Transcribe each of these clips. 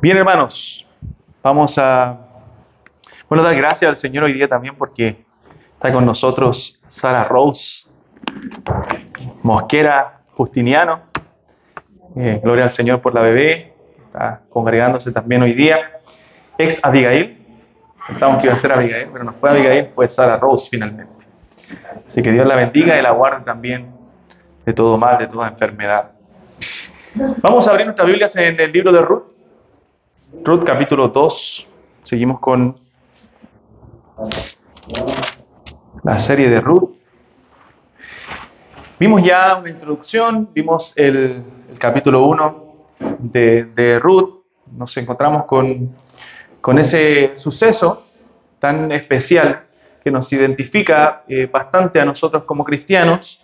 Bien, hermanos, vamos a dar gracias al Señor hoy día también porque está con nosotros Sara Rose Mosquera Justiniano. Gloria al Señor por la bebé, está congregándose también hoy día. Ex Abigail, pensamos que iba a ser Abigail, pero no fue Abigail, fue Sara Rose finalmente. Así que Dios la bendiga y la guarde también de todo mal, de toda enfermedad. Vamos a abrir nuestras Biblias en el libro de Ruth. Ruth capítulo 2, seguimos con la serie de Ruth. Vimos ya una introducción, vimos el capítulo 1 de Ruth, nos encontramos con ese suceso tan especial que nos identifica bastante a nosotros como cristianos,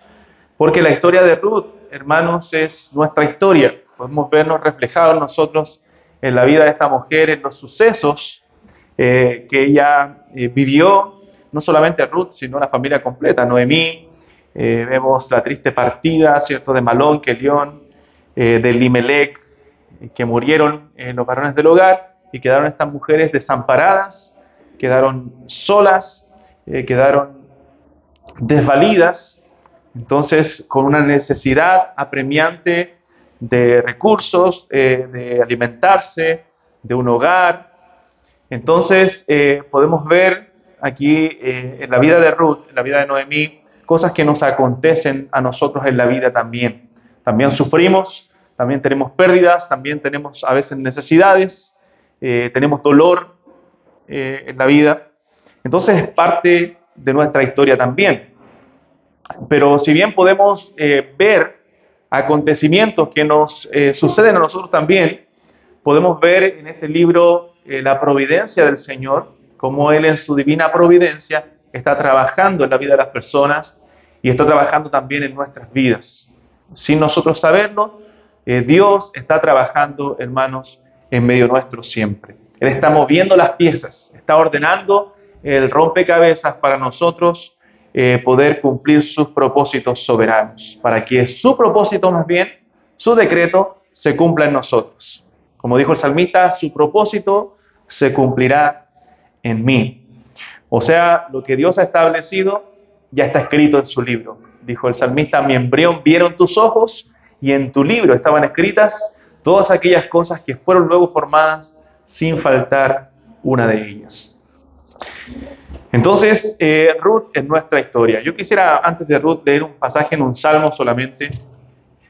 porque la historia de Ruth, hermanos, es nuestra historia. Podemos vernos reflejados nosotros en la vida de esta mujer, en los sucesos que ella vivió, no solamente Ruth, sino la familia completa, Noemí. Vemos la triste partida, ¿cierto?, de Malón, Kelión, de Limelec, que murieron los varones del hogar y quedaron estas mujeres desamparadas, quedaron solas, quedaron desvalidas, entonces con una necesidad apremiante de recursos, de alimentarse, de un hogar. Entonces podemos ver aquí en la vida de Ruth, en la vida de Noemí, cosas que nos acontecen a nosotros en la vida también. También sufrimos, también tenemos pérdidas, también tenemos a veces necesidades, tenemos dolor en la vida. Entonces es parte de nuestra historia también. Pero si bien podemos ver acontecimientos que nos suceden a nosotros también, podemos ver en este libro la providencia del Señor, cómo Él en su divina providencia está trabajando en la vida de las personas y está trabajando también en nuestras vidas. Sin nosotros saberlo, Dios está trabajando, hermanos, en medio nuestro siempre. Él está moviendo las piezas, está ordenando el rompecabezas para nosotros poder cumplir sus propósitos soberanos, para que su propósito, más bien, su decreto, se cumpla en nosotros. Como dijo el salmista, su propósito se cumplirá en mí. O sea, lo que Dios ha establecido ya está escrito en su libro. Dijo el salmista, mi embrión vieron tus ojos y en tu libro estaban escritas todas aquellas cosas que fueron luego formadas sin faltar una de ellas. Entonces, Ruth es nuestra historia. Yo quisiera, antes de Ruth, leer un pasaje en un salmo solamente.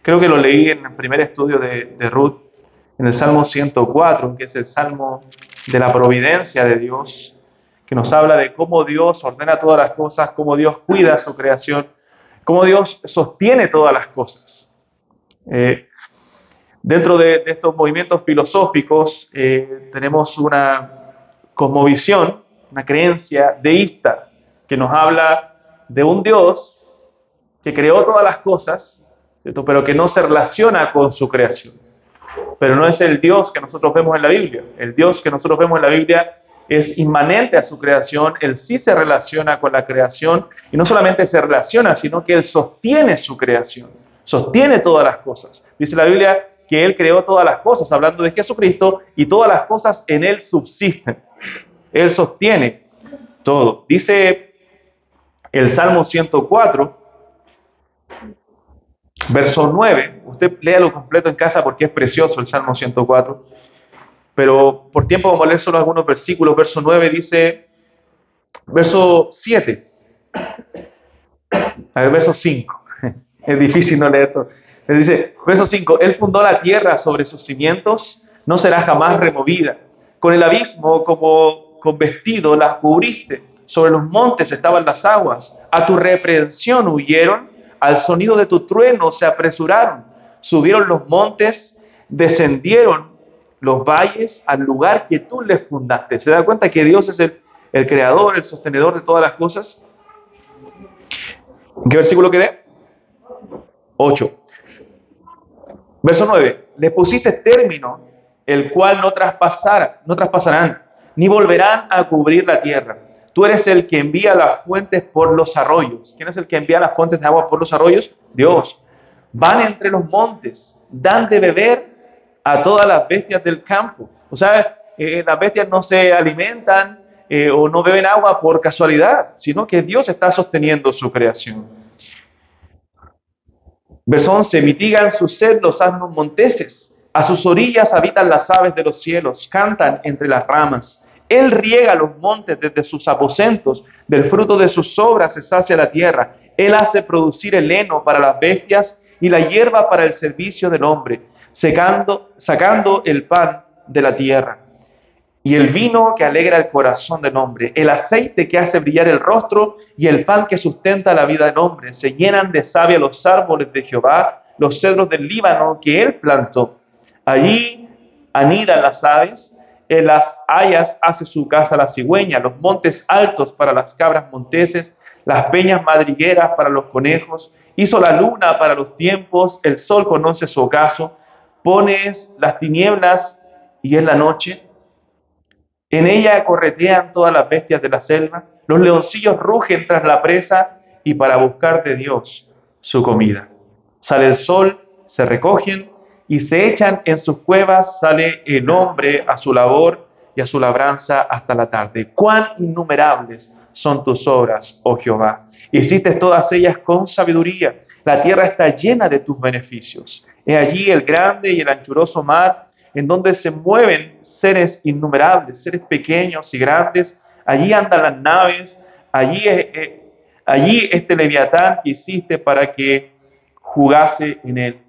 Creo que lo leí en el primer estudio de Ruth, en el Salmo 104, que es el Salmo de la providencia de Dios, que nos habla de cómo Dios ordena todas las cosas, cómo Dios cuida su creación, cómo Dios sostiene todas las cosas. Dentro de estos movimientos filosóficos tenemos una cosmovisión, una creencia deísta, que nos habla de un Dios que creó todas las cosas, ¿cierto?, pero que no se relaciona con su creación. Pero no es el Dios que nosotros vemos en la Biblia. El Dios que nosotros vemos en la Biblia es inmanente a su creación. Él sí se relaciona con la creación y no solamente se relaciona, sino que Él sostiene su creación, sostiene todas las cosas. Dice la Biblia que Él creó todas las cosas, hablando de Jesucristo, y todas las cosas en Él subsisten. Él sostiene todo. Dice el Salmo 104, verso 9, usted léalo completo en casa porque es precioso el Salmo 104, pero por tiempo vamos a leer solo algunos versículos. Verso 9 dice, verso 7, a ver, verso 5, es difícil no leer todo. Dice, verso 5, Él fundó la tierra sobre sus cimientos, no será jamás removida. Con el abismo como con vestido las cubriste, sobre los montes estaban las aguas, a tu reprensión huyeron, al sonido de tu trueno se apresuraron, subieron los montes, descendieron los valles al lugar que tú les fundaste. ¿Se da cuenta que Dios es el creador, el sostenedor de todas las cosas? ¿En qué versículo quedé? 8. Verso 9. Le pusiste término, el cual no traspasarán, ni volverán a cubrir la tierra. Tú eres el que envía las fuentes por los arroyos. ¿Quién es el que envía las fuentes de agua por los arroyos? Dios. Van entre los montes, dan de beber a todas las bestias del campo. O sea, las bestias no se alimentan o no beben agua por casualidad, sino que Dios está sosteniendo su creación. Verso 11, mitigan su sed los asnos monteses, a sus orillas habitan las aves de los cielos, cantan entre las ramas. Él riega los montes desde sus aposentos, del fruto de sus obras se sacia la tierra. Él hace producir el heno para las bestias y la hierba para el servicio del hombre, sacando el pan de la tierra. Y el vino que alegra el corazón del hombre, el aceite que hace brillar el rostro y el pan que sustenta la vida del hombre. Se llenan de savia los árboles de Jehová, los cedros del Líbano que él plantó. Allí anidan las aves, en las hayas hace su casa la cigüeña, los montes altos para las cabras monteses, las peñas madrigueras para los conejos. Hizo la luna para los tiempos, el sol conoce su ocaso. Pones las tinieblas y es la noche. En ella corretean todas las bestias de la selva, los leoncillos rugen tras la presa y para buscar de Dios su comida. Sale el sol, se recogen y se echan en sus cuevas, sale el hombre a su labor y a su labranza hasta la tarde. Cuán innumerables son tus obras, oh Jehová. Hiciste todas ellas con sabiduría. La tierra está llena de tus beneficios. He allí el grande y el anchuroso mar, en donde se mueven seres innumerables, seres pequeños y grandes. Allí andan las naves, allí este leviatán que hiciste para que jugase en él.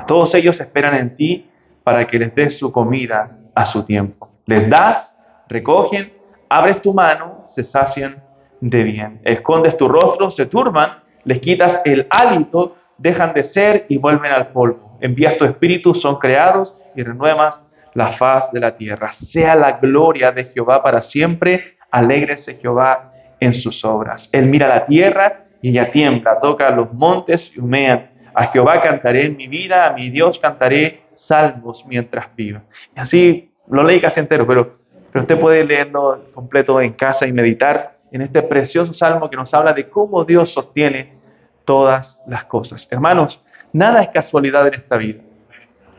Todos ellos esperan en ti para que les des su comida a su tiempo. Les das, recogen, abres tu mano, se sacian de bien. Escondes tu rostro, se turban, les quitas el hálito, dejan de ser y vuelven al polvo. Envías tu espíritu, son creados y renuevas la faz de la tierra. Sea la gloria de Jehová para siempre. Alégrese Jehová en sus obras. Él mira la tierra y ella tiembla, toca los montes y humean. A Jehová cantaré en mi vida, a mi Dios cantaré salmos mientras viva. Y así lo leí casi entero, pero usted puede leerlo completo en casa y meditar en este precioso salmo que nos habla de cómo Dios sostiene todas las cosas. Hermanos, nada es casualidad en esta vida.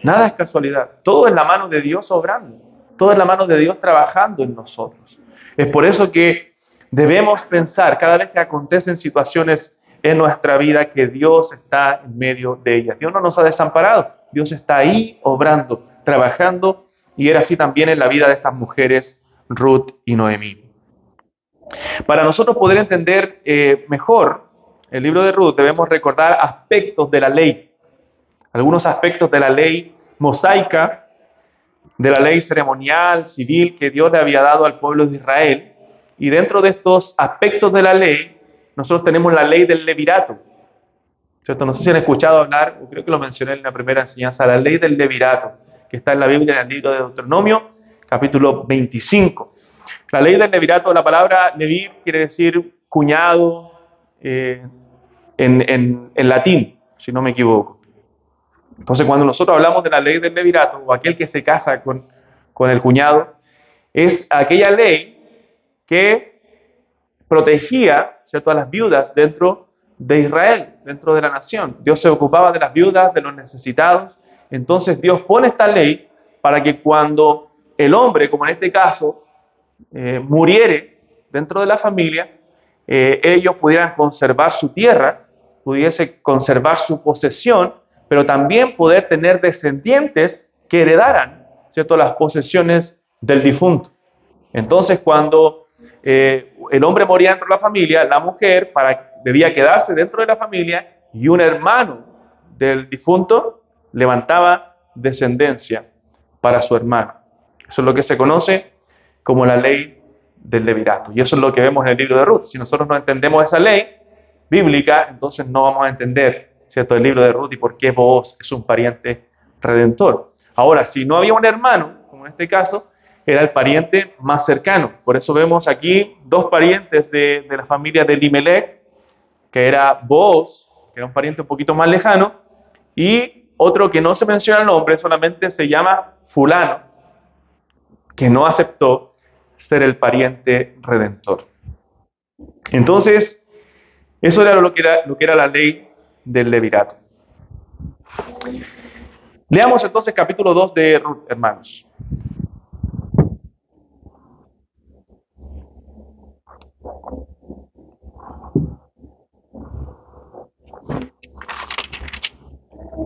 Nada es casualidad. Todo es la mano de Dios obrando. Todo es la mano de Dios trabajando en nosotros. Es por eso que debemos pensar cada vez que acontecen situaciones en nuestra vida que Dios está en medio de ellas. Dios no nos ha desamparado. Dios está ahí obrando, trabajando, y era así también en la vida de estas mujeres, Ruth y Noemí. Para nosotros poder entender mejor el libro de Ruth, debemos recordar aspectos de la ley. Algunos aspectos de la ley mosaica, de la ley ceremonial, civil, que Dios le había dado al pueblo de Israel. Y dentro de estos aspectos de la ley, nosotros tenemos la ley del levirato, ¿cierto? No sé si han escuchado hablar, o creo que lo mencioné en la primera enseñanza, la ley del levirato, que está en la Biblia, en el libro de Deuteronomio, capítulo 25. La ley del levirato, la palabra levir quiere decir cuñado en latín, si no me equivoco. Entonces, cuando nosotros hablamos de la ley del levirato, o aquel que se casa con el cuñado, es aquella ley que protegía, ¿cierto?, a las viudas dentro de Israel, dentro de la nación. Dios se ocupaba de las viudas, de los necesitados. Entonces Dios pone esta ley para que cuando el hombre, como en este caso, muriere dentro de la familia, ellos pudieran conservar su tierra, pudiese conservar su posesión, pero también poder tener descendientes que heredaran, ¿cierto?, las posesiones del difunto. Entonces, cuando el hombre moría dentro de la familia, la mujer debía quedarse dentro de la familia y un hermano del difunto levantaba descendencia para su hermano. Eso es lo que se conoce como la ley del levirato. Y eso es lo que vemos en el libro de Ruth. Si nosotros no entendemos esa ley bíblica, entonces no vamos a entender, ¿cierto?, el libro de Ruth y por qué Booz es un pariente redentor. Ahora, si no había un hermano, como en este caso, era el pariente más cercano. Por eso vemos aquí dos parientes de la familia de Elimelech, que era Booz, que era un pariente un poquito más lejano, y otro que no se menciona el nombre, solamente se llama fulano, que no aceptó ser el pariente redentor. Entonces, eso era lo que era la ley del levirato. Leamos entonces capítulo 2 de Ruth, hermanos.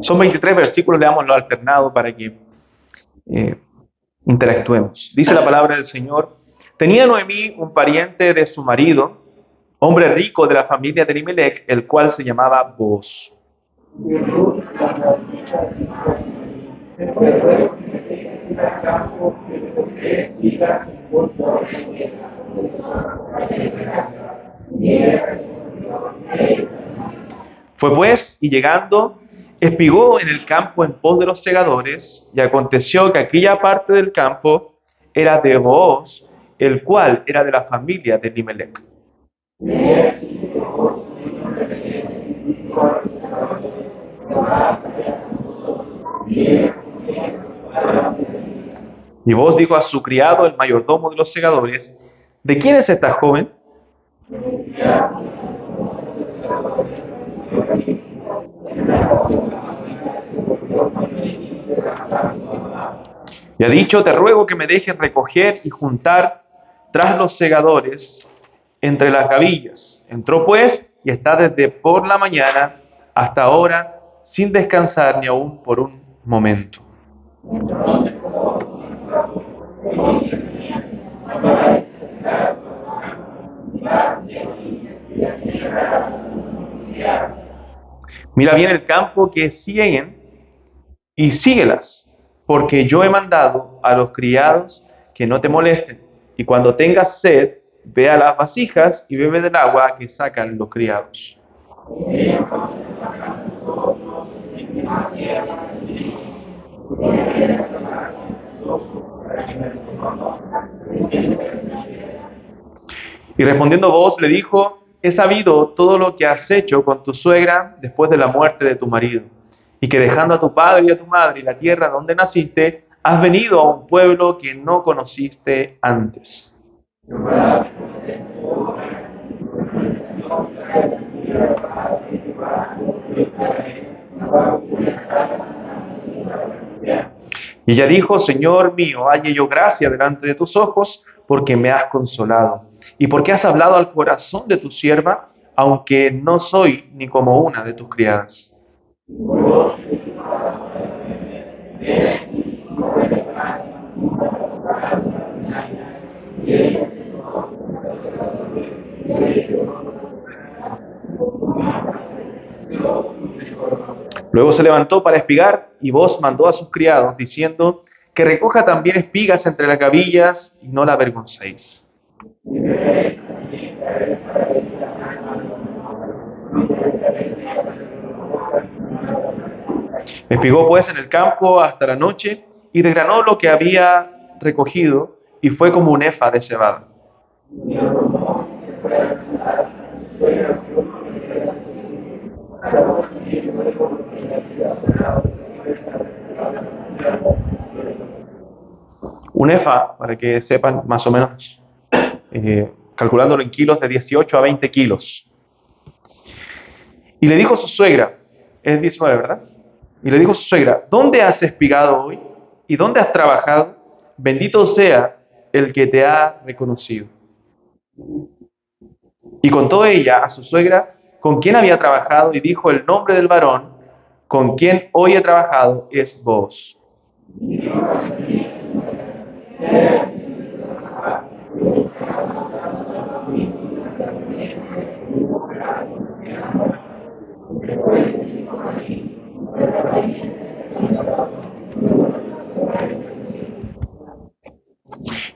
Son 23 versículos, leámoslo alternado para que eh, interactuemos. Dice la palabra del Señor: tenía Noemí un pariente de su marido, hombre rico de la familia de Elimelech, el cual se llamaba Booz. Fue pues, y llegando, espigó en el campo en pos de los segadores, y aconteció que aquella parte del campo era de Booz, el cual era de la familia de Elimelech. Y Booz dijo a su criado, el mayordomo de los segadores: ¿de quién es esta joven? Y ha dicho: te ruego que me dejes recoger y juntar tras los segadores entre las gavillas. Entró pues y está desde por la mañana hasta ahora sin descansar ni aún por un momento. Mira bien el campo que siguen y síguelas, porque yo he mandado a los criados que no te molesten. Y cuando tengas sed, ve a las vasijas y bebe del agua que sacan los criados. Y respondiendo Booz le dijo: he sabido todo lo que has hecho con tu suegra después de la muerte de tu marido, y que dejando a tu padre y a tu madre y la tierra donde naciste, has venido a un pueblo que no conociste antes. Y ella dijo: Señor mío, halle yo gracia delante de tus ojos, porque me has consolado, y porque has hablado al corazón de tu sierva, aunque no soy ni como una de tus criadas. Luego se levantó para espigar, y Booz mandó a sus criados, diciendo: que recoja también espigas entre las gavillas, y no la avergoncéis. Espigó pues en el campo hasta la noche, y desgranó lo que había recogido, y fue como un efa de cebada. Un efa, para que sepan más o menos, calculándolo en kilos, de 18 a 20 kilos. Y le dijo su suegra, es 19, ¿verdad? Y le dijo su suegra: ¿dónde has espigado hoy? ¿Y dónde has trabajado? Bendito sea el que te ha reconocido. Y contó ella a su suegra con quién había trabajado, y dijo el nombre del varón con quien hoy he trabajado es Booz.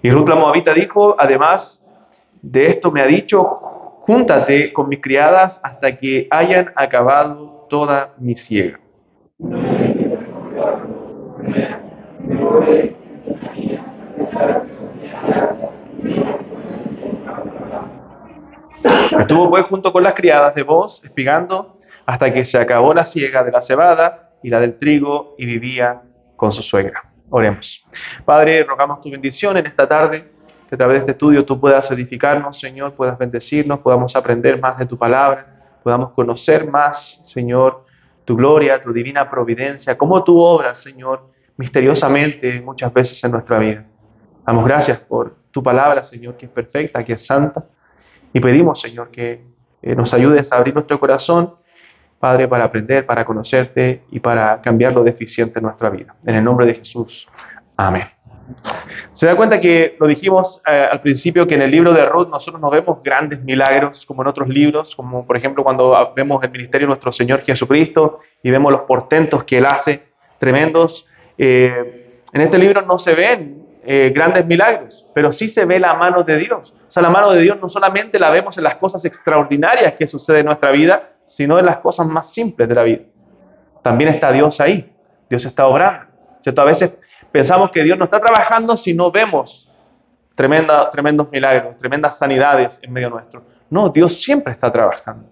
Y Ruth la Moabita dijo: además de esto me ha dicho: júntate con mis criadas hasta que hayan acabado toda mi siega. Estuvo pues junto con las criadas de Booz, espigando hasta que se acabó la siega de la cebada y la del trigo, y vivía con su suegra. Oremos. Padre, rogamos tu bendición en esta tarde, que a través de este estudio tú puedas edificarnos, Señor, puedas bendecirnos, podamos aprender más de tu palabra, podamos conocer más, Señor, tu gloria, tu divina providencia, cómo tú obras, Señor, misteriosamente muchas veces en nuestra vida. Damos gracias por tu palabra, Señor, que es perfecta, que es santa. Y pedimos, Señor, que nos ayudes a abrir nuestro corazón, Padre, para aprender, para conocerte y para cambiar lo deficiente en nuestra vida. En el nombre de Jesús. Amén. Se da cuenta que lo dijimos al principio, que en el libro de Ruth nosotros no vemos grandes milagros como en otros libros, como por ejemplo cuando vemos el ministerio de nuestro Señor Jesucristo y vemos los portentos que Él hace, tremendos. En este libro no se ven grandes milagros, pero sí se ve la mano de Dios. O sea, la mano de Dios no solamente la vemos en las cosas extraordinarias que suceden en nuestra vida, sino en las cosas más simples de la vida. También está Dios ahí. Dios está obrando, ¿cierto? A veces pensamos que Dios no está trabajando si no vemos tremendos milagros, tremendas sanidades en medio nuestro. No, Dios siempre está trabajando.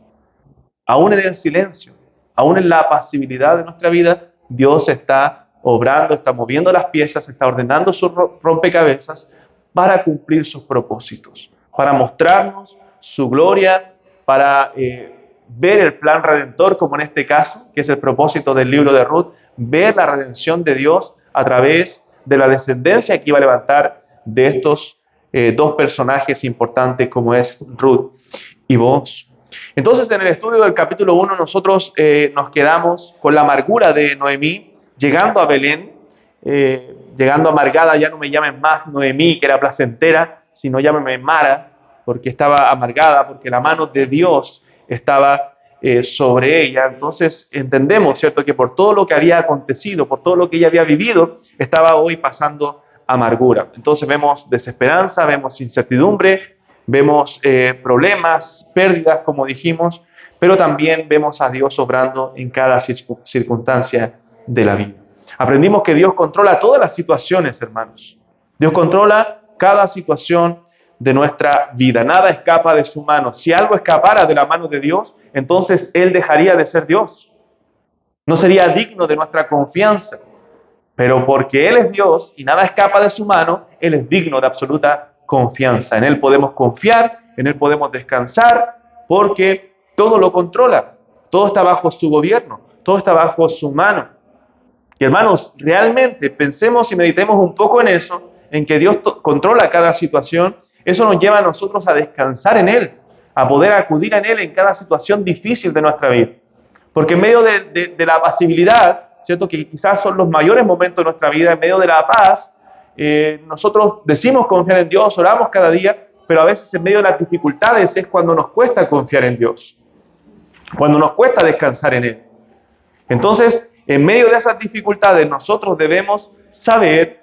Aún en el silencio, aún en la apacibilidad de nuestra vida, Dios está obrando, está moviendo las piezas, está ordenando sus rompecabezas para cumplir sus propósitos, para mostrarnos su gloria, para ver el plan redentor, como en este caso, que es el propósito del libro de Ruth, ver la redención de Dios a través de la descendencia que iba a levantar de estos dos personajes importantes como es Ruth y Booz. Entonces, en el estudio del capítulo 1 nosotros nos quedamos con la amargura de Noemí, llegando a Belén, llegando amargada. Ya no me llamen más Noemí, que era placentera, sino llámeme Mara, porque estaba amargada, porque la mano de Dios estaba sobre ella. Entonces entendemos, ¿cierto?, que por todo lo que había acontecido, por todo lo que ella había vivido, estaba hoy pasando amargura. Entonces vemos desesperanza, vemos incertidumbre, vemos problemas, pérdidas, como dijimos, pero también vemos a Dios obrando en cada circunstancia de la vida. Aprendimos que Dios controla todas las situaciones, hermanos. Dios controla cada situación de nuestra vida. Nada escapa de su mano. Si algo escapara de la mano de Dios, entonces Él dejaría de ser Dios. No sería digno de nuestra confianza. Pero porque Él es Dios y nada escapa de su mano, Él es digno de absoluta confianza. En Él podemos confiar, en Él podemos descansar, porque todo lo controla. Todo está bajo su gobierno, todo está bajo su mano. Y hermanos, realmente pensemos y meditemos un poco en eso, en que Dios controla cada situación. Eso nos lleva a nosotros a descansar en Él, a poder acudir a Él en cada situación difícil de nuestra vida. Porque en medio de la apacibilidad, ¿cierto?, que quizás son los mayores momentos de nuestra vida, en medio de la paz, nosotros decimos confiar en Dios, oramos cada día, pero a veces en medio de las dificultades es cuando nos cuesta confiar en Dios, cuando nos cuesta descansar en Él. Entonces, en medio de esas dificultades, nosotros debemos saber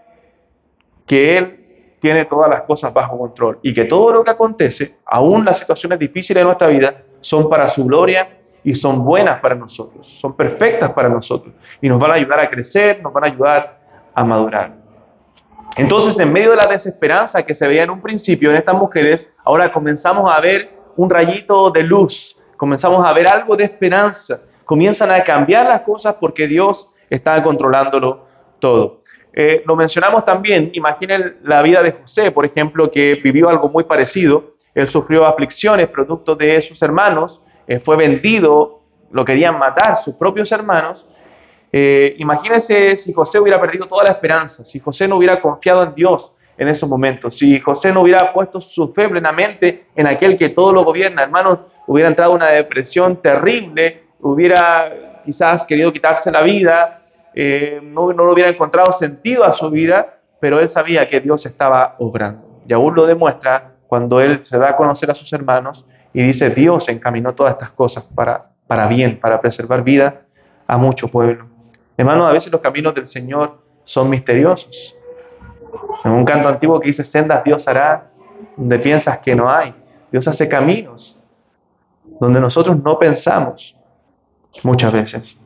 que Él tiene todas las cosas bajo control y que todo lo que acontece, aún las situaciones difíciles de nuestra vida, son para su gloria y son buenas para nosotros, son perfectas para nosotros y nos van a ayudar a crecer, nos van a ayudar a madurar. Entonces, en medio de la desesperanza que se veía en un principio en estas mujeres, ahora comenzamos a ver un rayito de luz, comenzamos a ver algo de esperanza, comienzan a cambiar las cosas porque Dios está controlándolo todo. Lo mencionamos también, imaginen la vida de José, por ejemplo, que vivió algo muy parecido. Él sufrió aflicciones producto de sus hermanos, fue vendido, lo querían matar sus propios hermanos. Imagínense si José hubiera perdido toda la esperanza, si José no hubiera confiado en Dios en esos momentos, si José no hubiera puesto su fe plenamente en aquel que todo lo gobierna, hermanos, hubiera entrado en una depresión terrible, hubiera quizás querido quitarse la vida, no le hubiera encontrado sentido a su vida, pero él sabía que Dios estaba obrando. Y aún lo demuestra cuando él se da a conocer a sus hermanos y dice: Dios encaminó todas estas cosas para bien, para preservar vida a mucho pueblo. Hermanos, a veces los caminos del Señor son misteriosos. En un canto antiguo que dice: sendas Dios hará donde piensas que no hay. Dios hace caminos donde nosotros no pensamos muchas veces.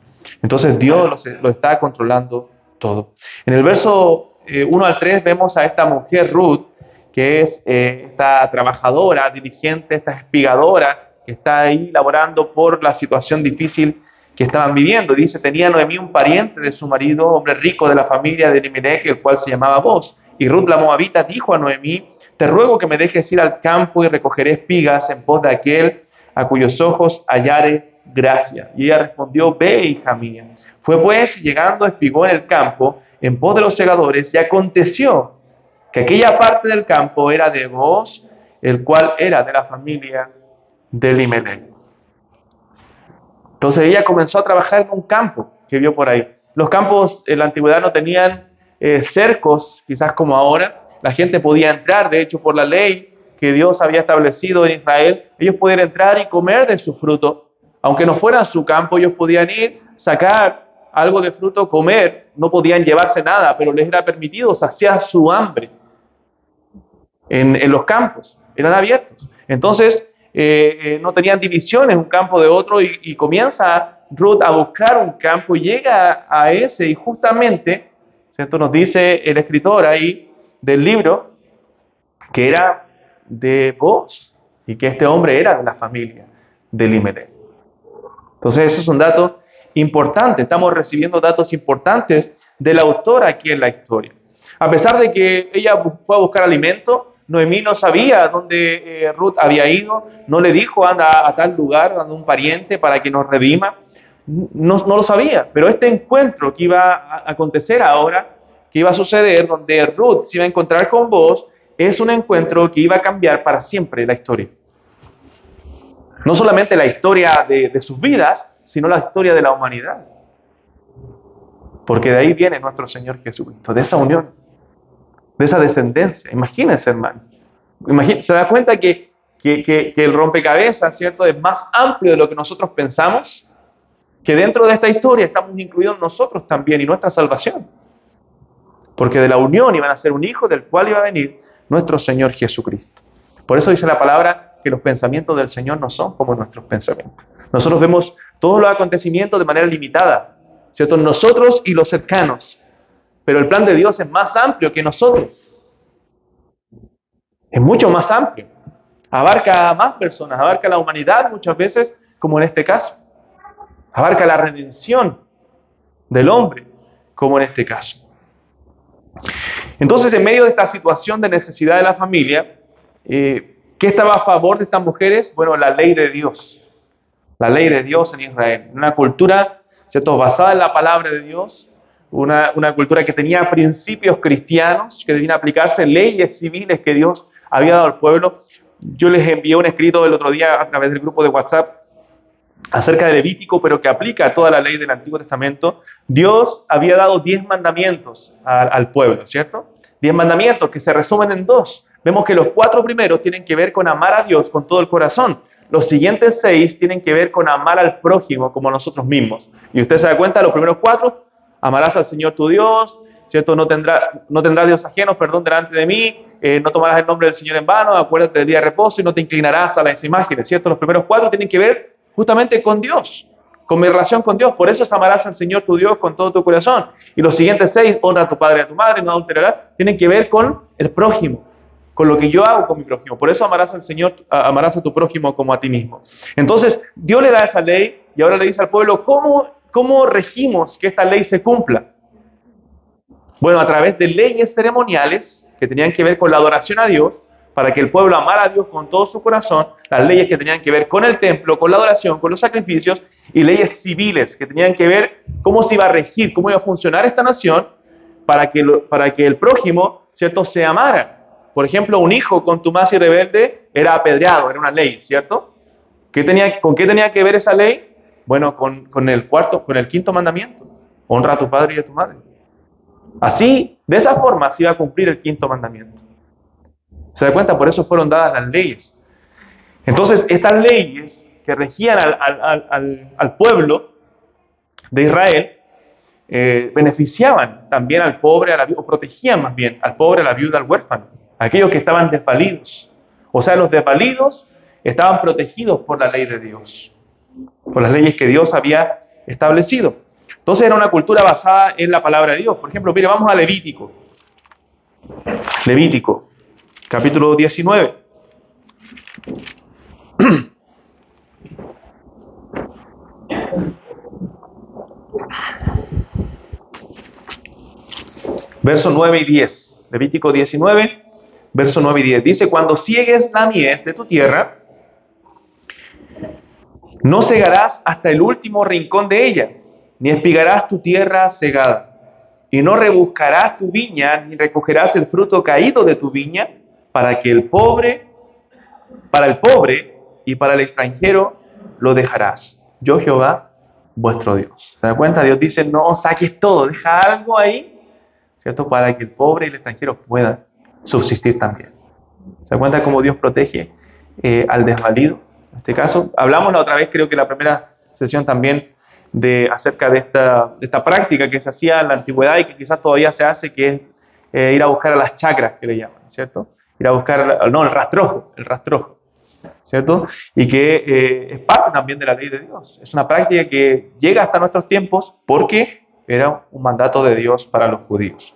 Entonces Dios lo está controlando todo. En el verso 1 al 3 vemos a esta mujer Ruth, que es esta trabajadora, diligente, esta espigadora, que está ahí laborando por la situación difícil que estaban viviendo. Dice: tenía Noemí un pariente de su marido, hombre rico de la familia de Elimelech, el cual se llamaba Booz. Y Ruth la moabita dijo a Noemí: te ruego que me dejes ir al campo y recogeré espigas en pos de aquel a cuyos ojos hallare gracia. Y ella respondió, ve, hija mía. Fue pues, llegando, espigó en el campo, en pos de los segadores, y aconteció que aquella parte del campo era de Booz, el cual era de la familia de Elimelech. Entonces ella comenzó a trabajar en un campo que vio por ahí. Los campos en la antigüedad no tenían cercos, quizás como ahora. La gente podía entrar, de hecho, por la ley que Dios había establecido en Israel, ellos podían entrar y comer de su fruto. Aunque no fuera su campo, ellos podían ir, sacar algo de fruto, comer. No podían llevarse nada, pero les era permitido saciar su hambre en los campos. Eran abiertos. Entonces, no tenían divisiones un campo de otro y comienza Ruth a buscar un campo y llega a ese y justamente, ¿cierto? Nos dice el escritor ahí del libro que era de Booz y que este hombre era de la familia de Elimelech. Entonces eso es un dato importante, estamos recibiendo datos importantes del autor aquí en la historia. A pesar de que ella fue a buscar alimento, Noemí no sabía dónde Ruth había ido, no le dijo anda a tal lugar, anda un pariente para que nos redima, no lo sabía, pero este encuentro que iba a acontecer ahora, que iba a suceder, donde Ruth se iba a encontrar con Booz, es un encuentro que iba a cambiar para siempre la historia. No solamente la historia de sus vidas, sino la historia de la humanidad. Porque de ahí viene nuestro Señor Jesucristo, de esa unión, de esa descendencia. Imagínense, hermano. Se da cuenta que el rompecabezas, ¿cierto?, es más amplio de lo que nosotros pensamos, que dentro de esta historia estamos incluidos nosotros también y nuestra salvación. Porque de la unión iban a ser un hijo del cual iba a venir nuestro Señor Jesucristo. Por eso dice la palabra que los pensamientos del Señor no son como nuestros pensamientos. Nosotros vemos todos los acontecimientos de manera limitada, ¿cierto? Nosotros y los cercanos. Pero el plan de Dios es más amplio que nosotros. Es mucho más amplio. Abarca a más personas, abarca a la humanidad muchas veces, como en este caso. Abarca la redención del hombre, como en este caso. Entonces, en medio de esta situación de necesidad de la familia, ¿qué estaba a favor de estas mujeres? Bueno, la ley de Dios. La ley de Dios en Israel. Una cultura, ¿cierto?, basada en la palabra de Dios. Una cultura que tenía principios cristianos, que debían aplicarse, leyes civiles que Dios había dado al pueblo. Yo les envié un escrito el otro día a través del grupo de WhatsApp acerca de Levítico, pero que aplica a toda la ley del Antiguo Testamento. Dios había dado 10 mandamientos al pueblo, ¿cierto? 10 mandamientos que se resumen en 2. Vemos que los 4 primeros tienen que ver con amar a Dios con todo el corazón. Los siguientes 6 tienen que ver con amar al prójimo como nosotros mismos. Y usted se da cuenta, los primeros 4, amarás al Señor tu Dios, ¿cierto? No tendrás Dios ajenos, perdón, delante de mí, no tomarás el nombre del Señor en vano, acuérdate del día de reposo y no te inclinarás a las imágenes, ¿cierto? Los primeros 4 tienen que ver justamente con Dios, con mi relación con Dios. Por eso es amarás al Señor tu Dios con todo tu corazón. Y los siguientes 6, honra a tu padre y a tu madre, no adulterarás, tienen que ver con el prójimo, con lo que yo hago con mi prójimo. Por eso amarás al Señor, amarás a tu prójimo como a ti mismo. Entonces, Dios le da esa ley y ahora le dice al pueblo, ¿cómo regimos que esta ley se cumpla? Bueno, a través de leyes ceremoniales que tenían que ver con la adoración a Dios, para que el pueblo amara a Dios con todo su corazón, las leyes que tenían que ver con el templo, con la adoración, con los sacrificios, y leyes civiles que tenían que ver cómo se iba a regir, cómo iba a funcionar esta nación para que el prójimo, ¿cierto?, se amara. Por ejemplo, un hijo contumaz y rebelde era apedreado, era una ley, ¿cierto? ¿Con qué tenía que ver esa ley? Bueno, con el quinto mandamiento. Honra a tu padre y a tu madre. Así, de esa forma, se iba a cumplir el quinto mandamiento. ¿Se da cuenta? Por eso fueron dadas las leyes. Entonces, estas leyes que regían al pueblo de Israel beneficiaban también al pobre, o protegían más bien al pobre, a la viuda, al huérfano, a aquellos que estaban desvalidos. O sea, los desvalidos estaban protegidos por la ley de Dios, por las leyes que Dios había establecido. Entonces era una cultura basada en la palabra de Dios. Por ejemplo, mire, vamos a Levítico. Levítico, capítulo 19. Verso 9 y 10. Levítico 19, verso 9 y 10. Dice, cuando ciegues la mies de tu tierra No segarás hasta el último rincón de ella, ni espigarás tu tierra segada, y no rebuscarás tu viña, ni recogerás el fruto caído de tu viña, para que para el pobre y para el extranjero lo dejarás. Yo Jehová, vuestro Dios. ¿Se da cuenta? Dios dice, no saques todo, deja algo ahí, ¿cierto? Para que el pobre y el extranjero puedan subsistir también. ¿Se da cuenta cómo Dios protege al desvalido? En este caso, hablamos la otra vez, creo que la primera sesión también, acerca de esta práctica que se hacía en la antigüedad y que quizás todavía se hace, que es ir a buscar a las chacras, que le llaman, ¿cierto? Ir a buscar, no, el rastrojo, ¿cierto? Y que es parte también de la ley de Dios. Es una práctica que llega hasta nuestros tiempos porque era un mandato de Dios para los judíos.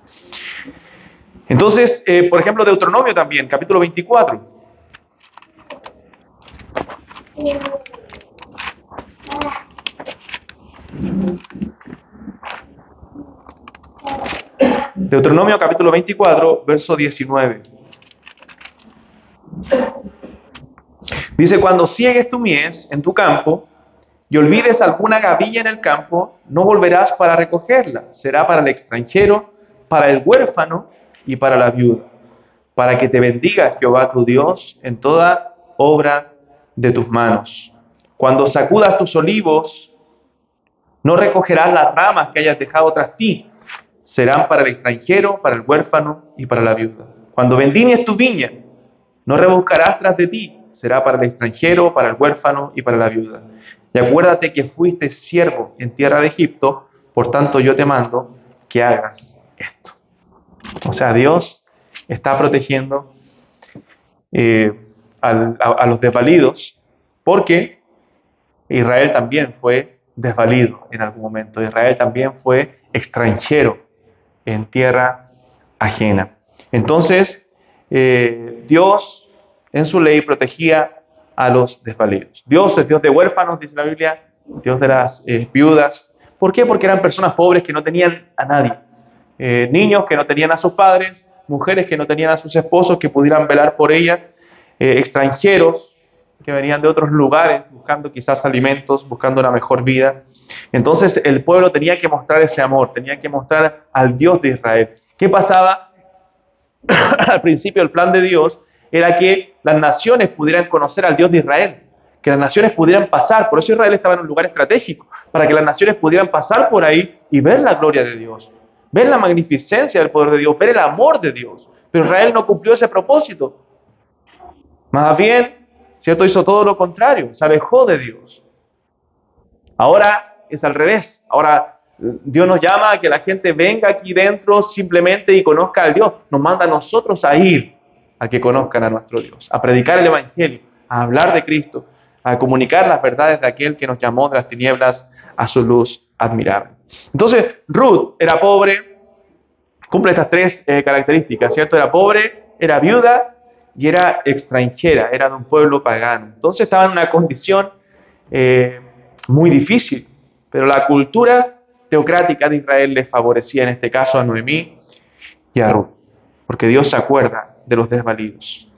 Entonces, por ejemplo, Deuteronomio también, capítulo 24. Deuteronomio capítulo 24, verso 19. Dice, cuando ciegues tu mies en tu campo y olvides alguna gavilla en el campo, no volverás para recogerla. Será para el extranjero, para el huérfano y para la viuda, para que te bendiga Jehová tu Dios en toda obra de tus manos. Cuando sacudas tus olivos, no recogerás las ramas que hayas dejado tras ti. Serán para el extranjero, para el huérfano y para la viuda. Cuando vendimies tu viña, no rebuscarás tras de ti. Será para el extranjero, para el huérfano y para la viuda. Y acuérdate que fuiste siervo en tierra de Egipto, por tanto yo te mando que hagas esto. O sea, Dios está protegiendo a los desvalidos, porque Israel también fue desvalido en algún momento. Israel también fue extranjero en tierra ajena. Entonces, Dios en su ley protegía a los desvalidos. Dios es Dios de huérfanos, dice la Biblia, Dios de las viudas. ¿Por qué? Porque eran personas pobres que no tenían a nadie. Niños que no tenían a sus padres, mujeres que no tenían a sus esposos que pudieran velar por ellas, extranjeros que venían de otros lugares buscando quizás alimentos, buscando una mejor vida. Entonces el pueblo tenía que mostrar ese amor, tenía que mostrar al Dios de Israel. ¿Qué pasaba? Al principio el plan de Dios era que las naciones pudieran conocer al Dios de Israel, que las naciones pudieran pasar, por eso Israel estaba en un lugar estratégico, para que las naciones pudieran pasar por ahí y ver la gloria de Dios, ver la magnificencia del poder de Dios, ver el amor de Dios. Pero Israel no cumplió ese propósito. Más bien, ¿cierto? Hizo todo lo contrario, se alejó de Dios. Ahora es al revés. Ahora Dios nos llama a que la gente venga aquí dentro simplemente y conozca al Dios. Nos manda a nosotros a ir a que conozcan a nuestro Dios, a predicar el Evangelio, a hablar de Cristo, a comunicar las verdades de aquel que nos llamó de las tinieblas a su luz admirable. Entonces, Ruth era pobre, cumple estas tres características, ¿cierto? Era pobre, era viuda y era extranjera, era de un pueblo pagano. Entonces estaba en una condición muy difícil, pero la cultura teocrática de Israel les favorecía en este caso a Noemí y a Ruth, porque Dios se acuerda de los desvalidos.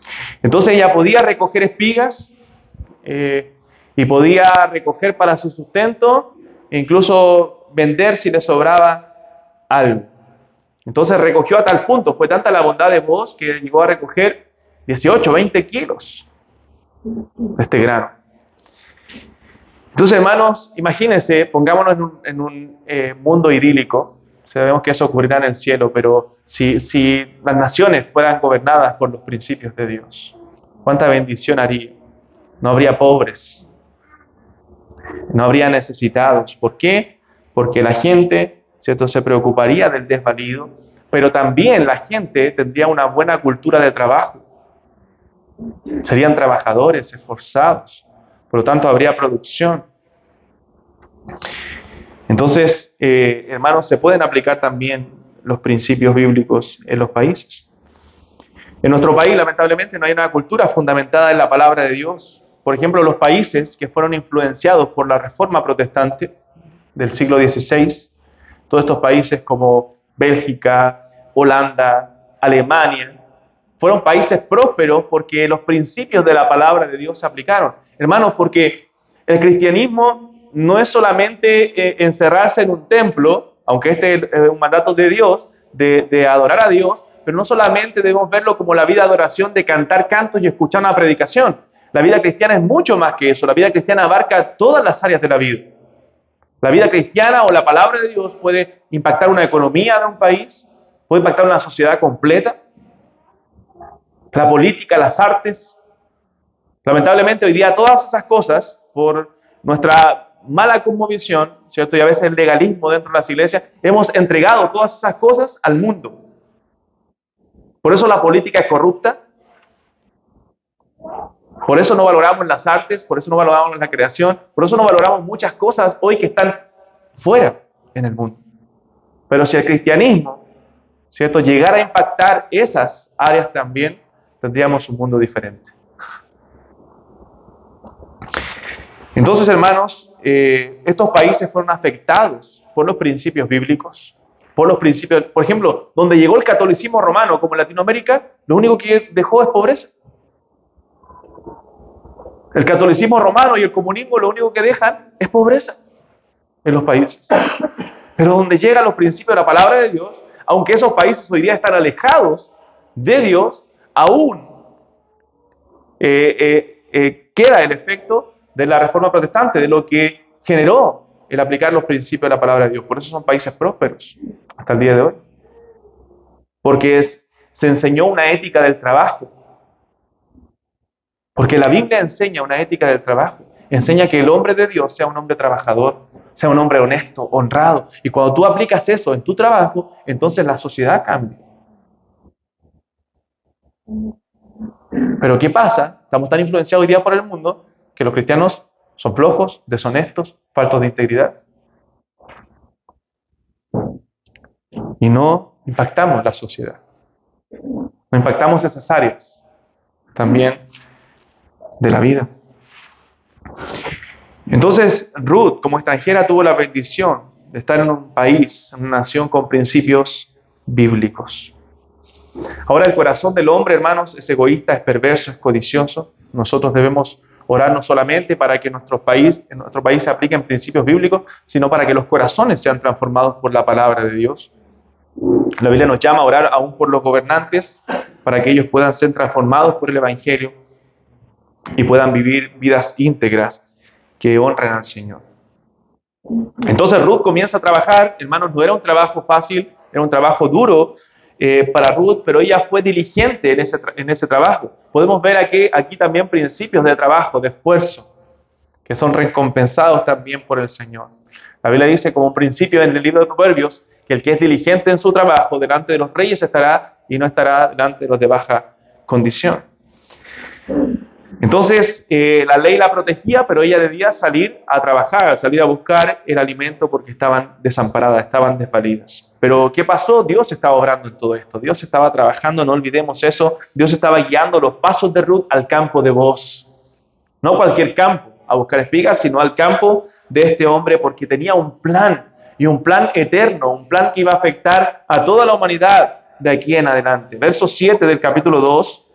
Entonces ella podía recoger espigas y podía recoger para su sustento e incluso vender si le sobraba algo. Entonces recogió a tal punto, fue tanta la bondad de Dios que llegó a recoger 18, 20 kilos de este grano. Entonces, hermanos, imagínense, pongámonos en un mundo idílico. Sabemos que eso ocurrirá en el cielo, pero si las naciones fueran gobernadas por los principios de Dios, ¿cuánta bendición haría? No habría pobres, no habría necesitados. ¿Por qué? Porque la gente, ¿cierto?, se preocuparía del desvalido, pero también la gente tendría una buena cultura de trabajo. Serían trabajadores, esforzados. Por lo tanto, habría producción. Entonces, hermanos, se pueden aplicar también los principios bíblicos en los países. En nuestro país, lamentablemente, no hay una cultura fundamentada en la palabra de Dios. Por ejemplo, los países que fueron influenciados por la Reforma Protestante del siglo XVI, todos estos países como Bélgica, Holanda, Alemania, fueron países prósperos porque los principios de la palabra de Dios se aplicaron. Hermanos, porque El cristianismo no es solamente encerrarse en un templo, aunque este es un mandato de Dios, de adorar a Dios, pero no solamente debemos verlo como la vida de adoración de cantar cantos y escuchar una predicación. La vida cristiana es mucho más que eso. La vida cristiana abarca todas las áreas de la vida. La vida cristiana o la palabra de Dios puede impactar una economía de un país, puede impactar una sociedad completa, la política, las artes. Lamentablemente hoy día todas esas cosas, por nuestra mala cosmovisión, ¿cierto? Y a veces el legalismo dentro de las iglesias, hemos entregado todas esas cosas al mundo. Por eso la política es corrupta, por eso no valoramos las artes, por eso no valoramos la creación, por eso no valoramos muchas cosas hoy que están fuera en el mundo. Pero si el cristianismo, ¿cierto?, llegara a impactar esas áreas también, tendríamos un mundo diferente. Entonces, hermanos, estos países fueron afectados por los principios bíblicos, por los principios, por ejemplo, donde llegó el catolicismo romano, como en Latinoamérica, lo único que dejó es pobreza. El catolicismo romano y el comunismo lo único que dejan es pobreza en los países. Pero donde llegan los principios de la palabra de Dios, aunque esos países hoy día están alejados de Dios, aún queda el efecto de la reforma protestante, de lo que generó el aplicar los principios de la palabra de Dios. Por eso son países prósperos hasta el día de hoy. Porque se enseñó una ética del trabajo. Porque la Biblia enseña una ética del trabajo. Enseña que el hombre de Dios sea un hombre trabajador, sea un hombre honesto, honrado. Y cuando tú aplicas eso en tu trabajo, entonces la sociedad cambia. Pero ¿qué pasa? Estamos tan influenciados hoy día por el mundo que los cristianos son flojos, deshonestos, faltos de integridad. Y no impactamos la sociedad. No impactamos esas áreas también de la vida. Entonces, Ruth, como extranjera, tuvo la bendición de estar en un país, en una nación con principios bíblicos. Ahora, el corazón del hombre, hermanos, es egoísta, es perverso, es codicioso. Nosotros debemos orar no solamente para que en nuestro país se apliquen principios bíblicos, sino para que los corazones sean transformados por la palabra de Dios. La Biblia nos llama a orar aún por los gobernantes, para que ellos puedan ser transformados por el Evangelio y puedan vivir vidas íntegras que honren al Señor. Entonces Ruth comienza a trabajar, hermanos, no era un trabajo fácil, era un trabajo duro para Ruth, pero ella fue diligente en ese trabajo. Podemos ver aquí también principios de trabajo, de esfuerzo, que son recompensados también por el Señor. La Biblia dice como un principio en el libro de Proverbios, que el que es diligente en su trabajo delante de los reyes estará y no estará delante de los de baja condición. Entonces, la ley la protegía, pero ella debía salir a trabajar, salir a buscar el alimento porque estaban desamparadas, estaban desvalidas. Pero, ¿qué pasó? Dios estaba obrando en todo esto. Dios estaba trabajando, no olvidemos eso. Dios estaba guiando los pasos de Ruth al campo de Booz. No cualquier campo a buscar espigas, sino al campo de este hombre porque tenía un plan, y un plan eterno, un plan que iba a afectar a toda la humanidad de aquí en adelante. Verso 7 del capítulo 2.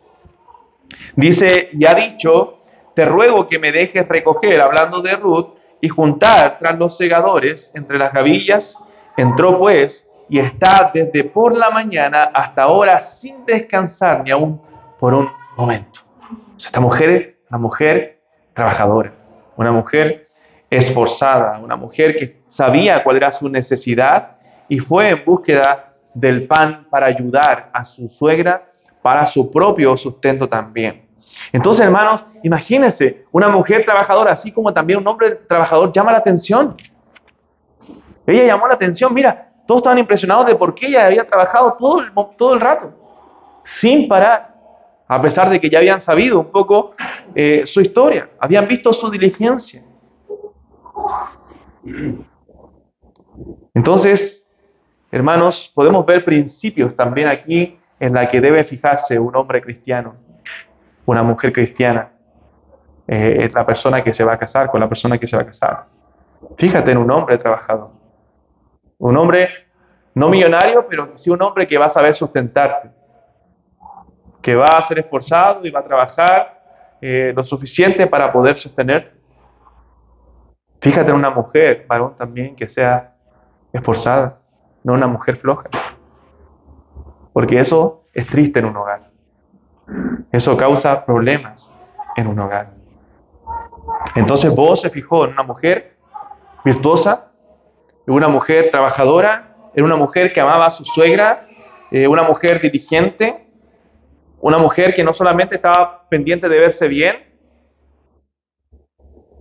Dice, y ha dicho, te ruego que me dejes recoger, hablando de Ruth, y juntar tras los segadores entre las gavillas. Entró pues, y está desde por la mañana hasta ahora sin descansar ni aún por un momento. Esta mujer es una mujer trabajadora, una mujer esforzada, una mujer que sabía cuál era su necesidad y fue en búsqueda del pan para ayudar a su suegra para su propio sustento también. Entonces, hermanos, imagínense, una mujer trabajadora, así como también un hombre trabajador, llama la atención. Ella llamó la atención, mira, todos estaban impresionados de por qué ella había trabajado todo el rato, sin parar, a pesar de que ya habían sabido un poco su historia, habían visto su diligencia. Entonces, hermanos, podemos ver principios también aquí en la que debe fijarse un hombre cristiano, una mujer cristiana, es la persona que se va a casar, con la persona que se va a casar. Fíjate en un hombre trabajador, un hombre no millonario, pero sí un hombre que va a saber sustentarte, que va a ser esforzado y va a trabajar lo suficiente para poder sostenerte. Fíjate en una mujer, varón también, que sea esforzada, no una mujer floja. Porque eso es triste en un hogar. Eso causa problemas en un hogar. Entonces vos se fijó en una mujer virtuosa, en una mujer trabajadora, en una mujer que amaba a su suegra, una mujer diligente, una mujer que no solamente estaba pendiente de verse bien,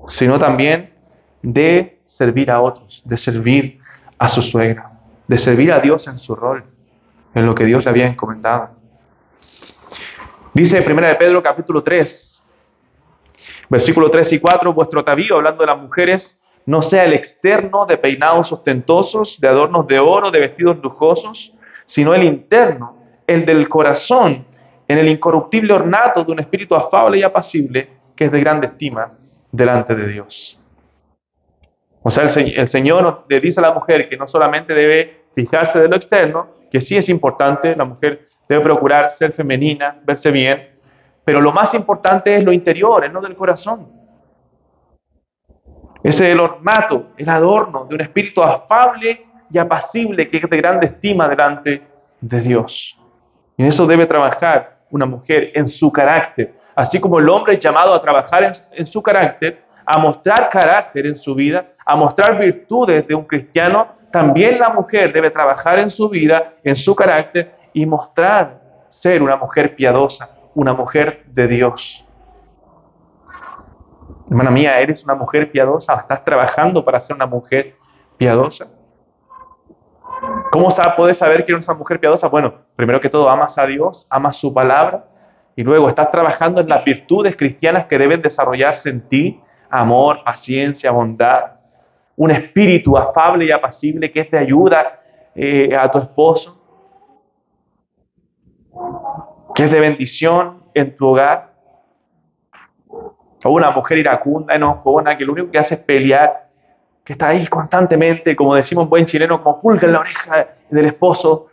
sino también de servir a otros, de servir a su suegra, de servir a Dios en su rol, en lo que Dios le había encomendado. Dice 1 de Pedro capítulo 3, versículos 3 y 4, vuestro atavío, hablando de las mujeres, no sea el externo de peinados ostentosos, de adornos de oro, de vestidos lujosos, sino el interno, el del corazón, en el incorruptible ornato de un espíritu afable y apacible, que es de grande estima delante de Dios. O sea, el Señor le dice a la mujer que no solamente debe fijarse de lo externo, que sí es importante, la mujer debe procurar ser femenina, verse bien, pero lo más importante es lo interior, es lo del corazón. Ese es el ornato, el adorno de un espíritu afable y apacible que es de grande estima delante de Dios. Y en eso debe trabajar una mujer, en su carácter. Así como el hombre es llamado a trabajar en su carácter, a mostrar carácter en su vida, a mostrar virtudes de un cristiano, también la mujer debe trabajar en su vida, en su carácter y mostrar ser una mujer piadosa, una mujer de Dios. Hermana mía, ¿eres una mujer piadosa? ¿Estás trabajando para ser una mujer piadosa? ¿Cómo puedes saber que eres una mujer piadosa? Bueno, primero que todo, amas a Dios, amas su palabra, y luego estás trabajando en las virtudes cristianas que deben desarrollarse en ti: amor, paciencia, bondad, un espíritu afable y apacible que te ayuda a tu esposo, que es de bendición en tu hogar. O una mujer iracunda, enojona, que lo único que hace es pelear, que está ahí constantemente, como decimos en buen chileno, como pulga en la oreja del esposo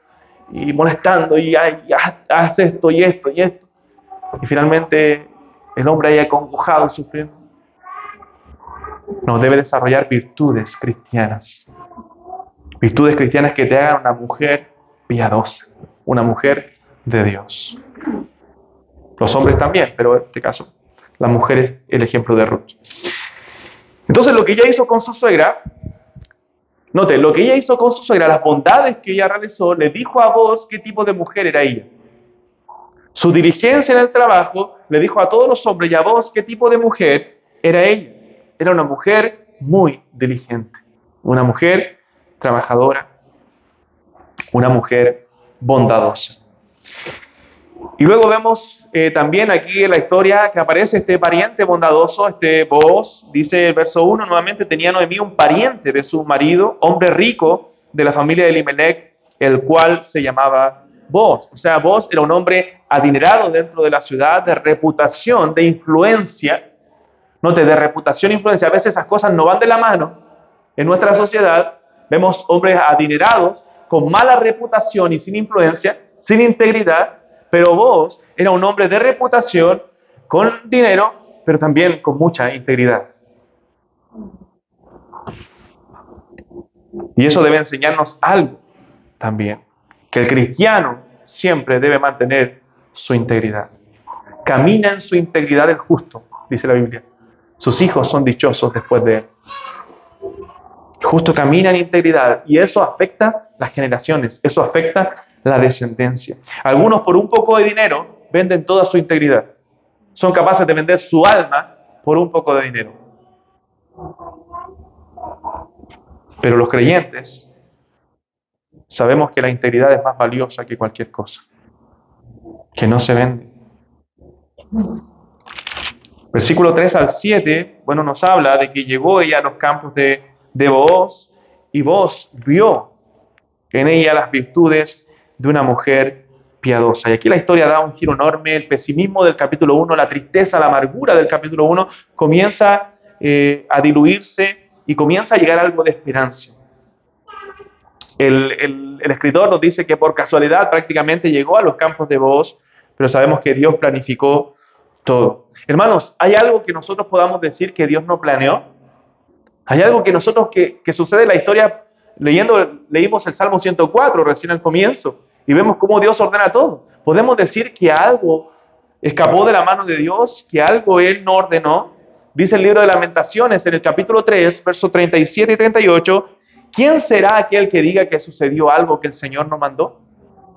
y molestando y haz esto y esto y esto. Y finalmente el hombre ahí acongojado, sufriendo. No, debe desarrollar virtudes cristianas. Virtudes cristianas que te hagan una mujer piadosa, una mujer de Dios. Los hombres también, pero en este caso la mujer es el ejemplo de Ruth. Entonces lo que ella hizo con su suegra, note, lo que ella hizo con su suegra, las bondades que ella realizó, le dijo a Booz qué tipo de mujer era ella. Su diligencia en el trabajo le dijo a todos los hombres y a Booz qué tipo de mujer era ella. Era una mujer muy diligente, una mujer trabajadora, una mujer bondadosa. Y luego vemos también aquí en la historia que aparece este pariente bondadoso, este Booz. Dice el verso 1, nuevamente tenía Noemí un pariente de su marido, hombre rico de la familia de Elimelech, el cual se llamaba Booz. O sea, Booz era un hombre adinerado dentro de la ciudad, de reputación, de influencia. Note, de reputación e influencia. A veces esas cosas no van de la mano. En nuestra sociedad vemos hombres adinerados, con mala reputación y sin influencia, sin integridad. Pero Booz era un hombre de reputación, con dinero, pero también con mucha integridad. Y eso debe enseñarnos algo también, que el cristiano siempre debe mantener su integridad. Camina en su integridad el justo, dice la Biblia. Sus hijos son dichosos después de él. El justo camina en integridad y eso afecta las generaciones, eso afecta la descendencia. Algunos por un poco de dinero venden toda su integridad. Son capaces de vender su alma por un poco de dinero. Pero los creyentes sabemos que la integridad es más valiosa que cualquier cosa, que no se vende. Versículo 3 al 7, bueno, nos habla de que llegó ella a los campos de Booz y Booz vio en ella las virtudes de una mujer piadosa. Y aquí la historia da un giro enorme. El pesimismo del capítulo 1, la tristeza, la amargura del capítulo 1 comienza a diluirse y comienza a llegar algo de esperanza. El escritor nos dice que por casualidad prácticamente llegó a los campos de Booz, pero sabemos que Dios planificó todo. Hermanos, ¿hay algo que nosotros podamos decir que Dios no planeó? Hay algo que nosotros que sucede en la historia, leímos el Salmo 104 recién al comienzo y vemos cómo Dios ordena todo. Podemos decir que algo escapó de la mano de Dios, que algo Él no ordenó. Dice el libro de Lamentaciones en el capítulo 3, versos 37 y 38, ¿quién será aquel que diga que sucedió algo que el Señor no mandó?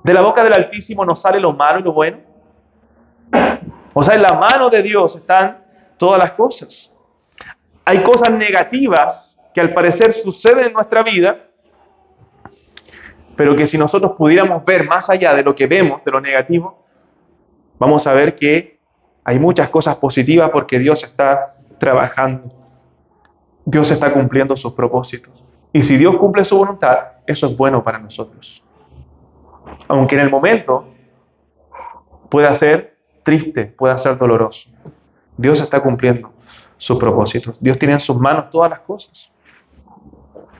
De la boca del Altísimo no sale lo malo y lo bueno. O sea, en la mano de Dios están todas las cosas. Hay cosas negativas que al parecer suceden en nuestra vida, pero que si nosotros pudiéramos ver más allá de lo que vemos, de lo negativo, vamos a ver que hay muchas cosas positivas porque Dios está trabajando. Dios está cumpliendo sus propósitos. Y si Dios cumple su voluntad, eso es bueno para nosotros. Aunque en el momento pueda ser triste, pueda ser doloroso. Dios está cumpliendo sus propósitos. Dios tiene en sus manos todas las cosas.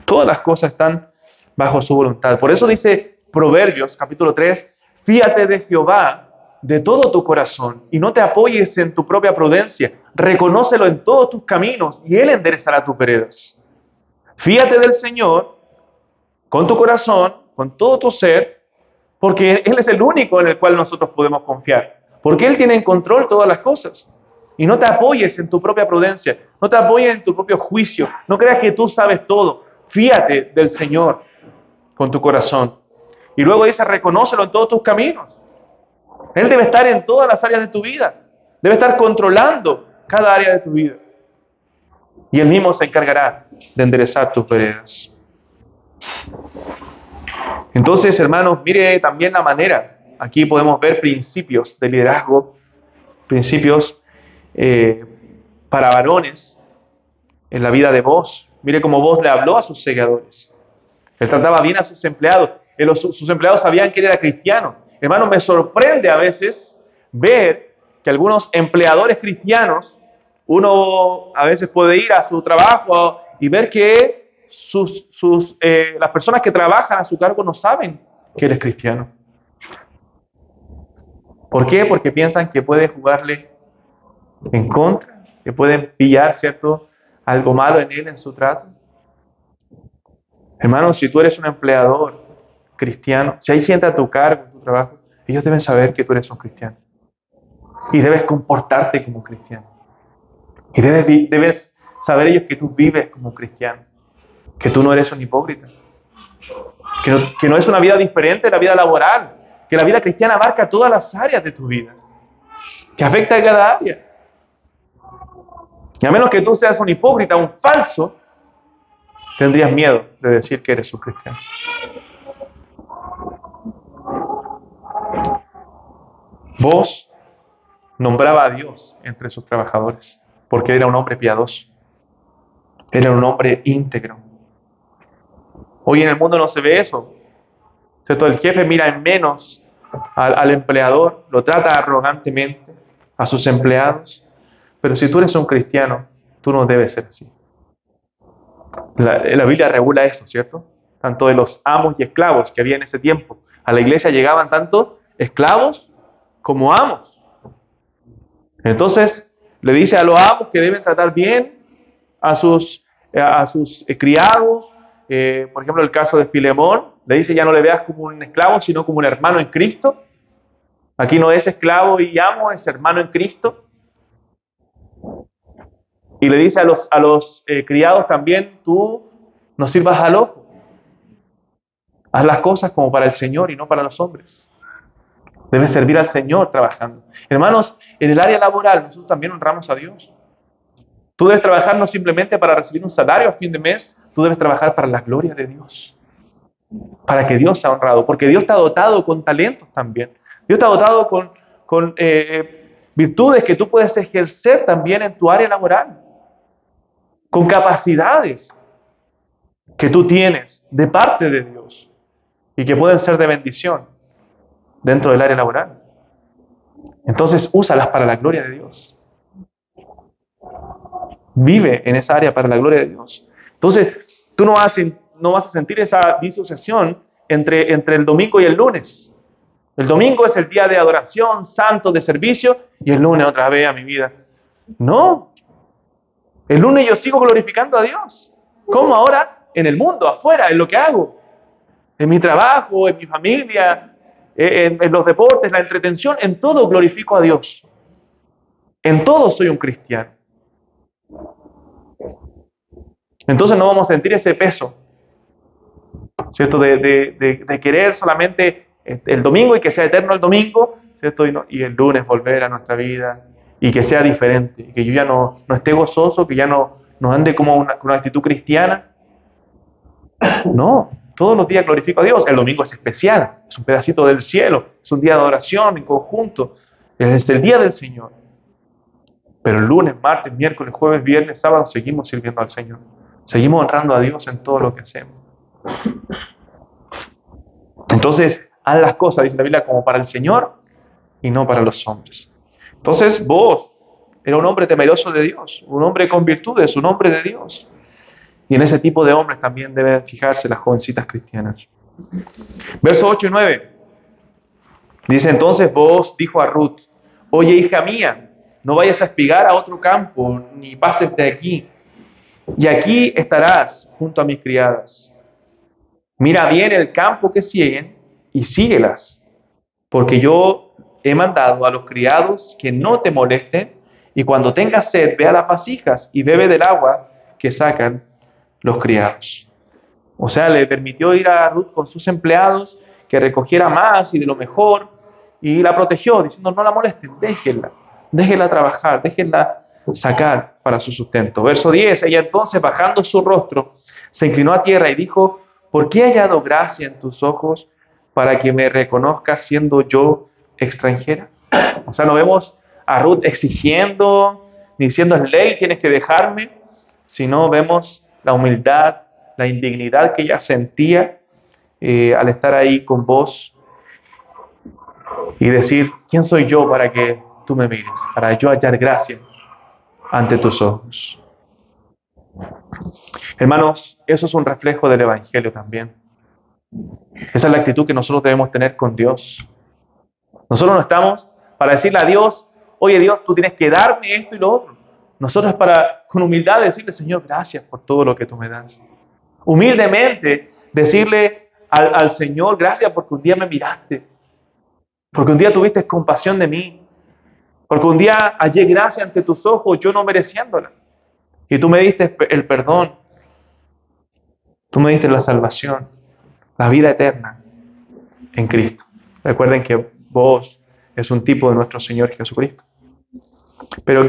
Todas las cosas están bajo su voluntad. Por eso dice Proverbios, capítulo 3, fíate de Jehová de todo tu corazón y no te apoyes en tu propia prudencia. Reconócelo en todos tus caminos y Él enderezará tus veredas. Fíate del Señor con tu corazón, con todo tu ser, porque Él es el único en el cual nosotros podemos confiar. Porque Él tiene en control todas las cosas. Y no te apoyes en tu propia prudencia, no te apoyes en tu propio juicio, no creas que tú sabes todo. Fíate del Señor con tu corazón. Y luego dice, reconócelo en todos tus caminos. Él debe estar en todas las áreas de tu vida. Debe estar controlando cada área de tu vida. Y Él mismo se encargará de enderezar tus veredas. Entonces, hermanos, mire también la manera. Aquí podemos ver principios de liderazgo, principios para varones en la vida de Boaz. Mire cómo Boaz le habló a sus segadores. Él trataba bien a sus empleados. Sus empleados sabían que él era cristiano. Hermano, me sorprende a veces ver que algunos empleadores cristianos, uno a veces puede ir a su trabajo y ver que las personas que trabajan a su cargo no saben que él es cristiano. ¿Por qué? Porque piensan que puede jugarle en contra, que pueden pillar, ¿cierto?, algo malo en él, en su trato. Hermano, si tú eres un empleador cristiano, si hay gente a tu cargo en tu trabajo, ellos deben saber que tú eres un cristiano. Y debes comportarte como un cristiano. Y debes saber ellos que tú vives como un cristiano. Que tú no eres un hipócrita. Que no es una vida diferente de la vida laboral. Que la vida cristiana abarca todas las áreas de tu vida. Que afecta a cada área. Y a menos que tú seas un hipócrita, un falso, tendrías miedo de decir que eres un cristiano. Boaz nombraba a Dios entre sus trabajadores, porque era un hombre piadoso. Era un hombre íntegro. Hoy en el mundo no se ve eso, ¿cierto? El jefe mira en menos al empleador, lo trata arrogantemente a sus empleados. Pero si tú eres un cristiano, tú no debes ser así. La Biblia regula eso, ¿cierto? Tanto de los amos y esclavos que había en ese tiempo. A la iglesia llegaban tanto esclavos como amos. Entonces, le dice a los amos que deben tratar bien a sus criados. Por ejemplo, el caso de Filemón, le dice, ya no le veas como un esclavo, sino como un hermano en Cristo. Aquí no es esclavo y amo, es hermano en Cristo. Y le dice a los criados también, tú no sirvas al ojo. Haz las cosas como para el Señor y no para los hombres. Debes servir al Señor trabajando. Hermanos, en el área laboral nosotros también honramos a Dios. Tú debes trabajar no simplemente para recibir un salario a fin de mes, tú debes trabajar para la gloria de Dios. Para que Dios sea honrado, porque Dios te ha dotado con talentos también. Dios te ha dotado con virtudes que tú puedes ejercer también en tu área laboral. Con capacidades que tú tienes de parte de Dios y que pueden ser de bendición dentro del área laboral. Entonces, úsalas para la gloria de Dios. Vive en esa área para la gloria de Dios. Entonces, tú no vas a sentir esa disociación entre el domingo y el lunes. El domingo es el día de adoración, santo, de servicio, y el lunes otra vez a mi vida. No. El lunes yo sigo glorificando a Dios. ¿Cómo ahora? En el mundo, afuera, en lo que hago, en mi trabajo, en mi familia, en los deportes, la entretención, en todo glorifico a Dios. En todo soy un cristiano. Entonces no vamos a sentir ese peso, ¿cierto? De querer solamente el domingo y que sea eterno el domingo, ¿cierto? Y el lunes volver a nuestra vida y que sea diferente, que yo ya no esté gozoso, que ya no ande como con una actitud cristiana. No, todos los días glorifico a Dios. El domingo es especial, es un pedacito del cielo, es un día de adoración en conjunto, es el día del Señor. Pero el lunes, martes, miércoles, jueves, viernes, sábado seguimos sirviendo al Señor. Seguimos honrando a Dios en todo lo que hacemos. Entonces, haz las cosas, dice la Biblia, como para el Señor y no para los hombres. Entonces, vos eras un hombre temeroso de Dios, un hombre con virtudes, un hombre de Dios. Y en ese tipo de hombres también deben fijarse las jovencitas cristianas. Versos 8 y 9. Dice, entonces vos dijo a Ruth, oye, hija mía, no vayas a espigar a otro campo, ni pases de aquí. Y aquí estarás junto a mis criadas. Mira bien el campo que siguen y síguelas, porque yo he mandado a los criados que no te molesten, y cuando tengas sed, ve a las vasijas y bebe del agua que sacan los criados. O sea, le permitió ir a Ruth con sus empleados, que recogiera más y de lo mejor, y la protegió, diciendo, no la molesten, déjenla trabajar, déjenla sacar para su sustento. Verso 10, ella entonces, bajando su rostro, se inclinó a tierra y dijo, ¿por qué he hallado gracia en tus ojos para que me reconozcas siendo yo extranjera? O sea, no vemos a Ruth exigiendo, ni diciendo es ley, tienes que dejarme, sino vemos la humildad, la indignidad que ella sentía al estar ahí con vos y decir, ¿quién soy yo para que tú me mires? Para yo hallar gracia ante tus ojos. Hermanos, eso es un reflejo del Evangelio también. Esa es la actitud que nosotros debemos tener con Dios. Nosotros no estamos para decirle a Dios, oye Dios, tú tienes que darme esto y lo otro. Nosotros para, con humildad, decirle, Señor, gracias por todo lo que tú me das. Humildemente, decirle al Señor, gracias porque un día me miraste, porque un día tuviste compasión de mí, porque un día hallé gracia ante tus ojos, yo no mereciéndola. Y tú me diste el perdón, tú me diste la salvación, la vida eterna en Cristo. Recuerden que vos es un tipo de nuestro Señor Jesucristo. Pero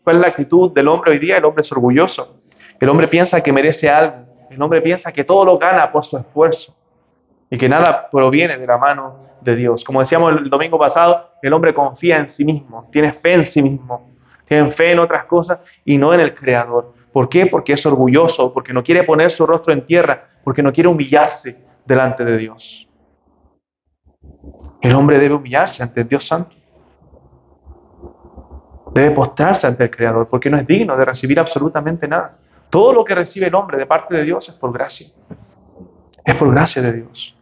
¿cuál es la actitud del hombre hoy día? El hombre es orgulloso. El hombre piensa que merece algo. El hombre piensa que todo lo gana por su esfuerzo y que nada proviene de la mano de Dios. Como decíamos el domingo pasado, el hombre confía en sí mismo, tiene fe en sí mismo, tiene fe en otras cosas y no en el Creador. ¿Por qué? Porque es orgulloso, porque no quiere poner su rostro en tierra, porque no quiere humillarse delante de Dios. El hombre debe humillarse ante el Dios Santo. Debe postrarse ante el Creador, porque no es digno de recibir absolutamente nada. Todo lo que recibe el hombre de parte de Dios es por gracia. Es por gracia de Dios.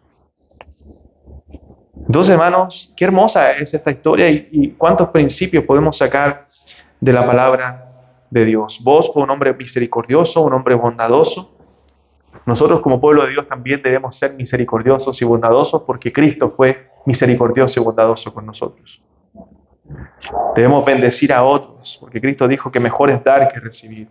Entonces, hermanos, qué hermosa es esta historia y cuántos principios podemos sacar de la palabra de Dios. Vos fue un hombre misericordioso, un hombre bondadoso. Nosotros como pueblo de Dios también debemos ser misericordiosos y bondadosos porque Cristo fue misericordioso y bondadoso con nosotros. Debemos bendecir a otros porque Cristo dijo que mejor es dar que recibir.